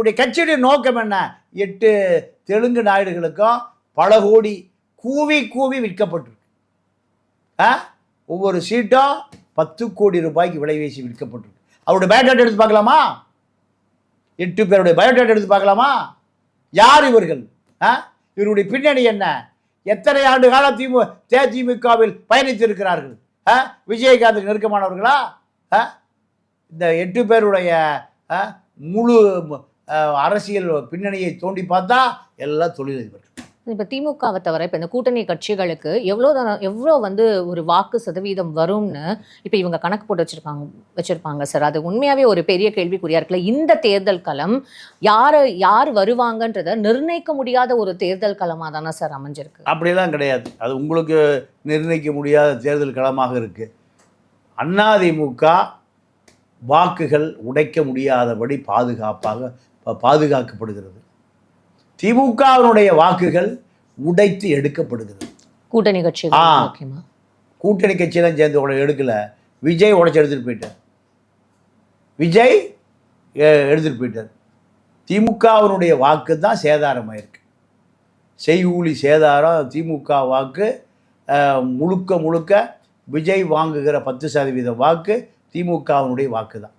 உடைய கட்சியுடைய நோக்கம் என்ன? 8 தெலுங்கு நாயுடுகளுக்கும் பல கோடி கூவி கூவி விற்கப்பட்டிருக்கு. ஒவ்வொரு சீட்டும் 10 கோடி ரூபாய்க்கு விலை வீசி விற்கப்பட்டிருக்கு. அவருடைய பயோடேட்டா எடுத்து பார்க்கலாமா? 8 பேருடைய பயோடேட்டா எடுத்து பார்க்கலாமா? யார் இவர்கள்? இவருடைய பின்னணி என்ன? எத்தனை ஆண்டு காலம் தேமுகவில் பயணித்திருக்கிறார்கள்? விஜயகாந்துக்கு நெருக்கமானவர்களா? இந்த 8 பேருடைய முழு அரசியல் பின்னணியை தோண்டி பார்த்தா எல்லாம் தொழிலதிபர்கள். இப்போ திமுகவை தவிர இப்போ இந்த கூட்டணி கட்சிகளுக்கு எவ்வளோ ஒரு வாக்கு சதவீதம் வரும்னு இப்போ இவங்க கணக்கு போட்டு வச்சிருப்பாங்க சார். அது உண்மையாகவே ஒரு பெரிய கேள்விக்குறியா இருக்குல்ல. இந்த தேர்தல் களம் யார் வருவாங்கன்றதை நிர்ணயிக்க முடியாத ஒரு தேர்தல் களமாக தானே சார் அமைஞ்சிருக்கு? அப்படிலாம் கிடையாது. அது உங்களுக்கு நிர்ணயிக்க முடியாத தேர்தல் களமாக இருக்குது. அதிமுக வாக்குகள் உடைக்க முடியாதபடி பாதுகாக்கப்படுகிறது. திமுகவினுடைய வாக்குகள் உடைத்து எடுக்கப்படுகிறது. கூட்டணி கட்சிகள் கூட்டணி கட்சியெல்லாம் சேர்ந்து எடுக்கல. விஜய் உடைச்சு எடுத்துகிட்டு போயிட்டார். திமுகவினுடைய வாக்கு தான் சேதாரமாயிருக்கு. செய்கூலி சேதாரம். திமுக வாக்கு முழுக்க விஜய் வாங்குகிற 10% வாக்கு திமுகவினுடைய வாக்கு தான்.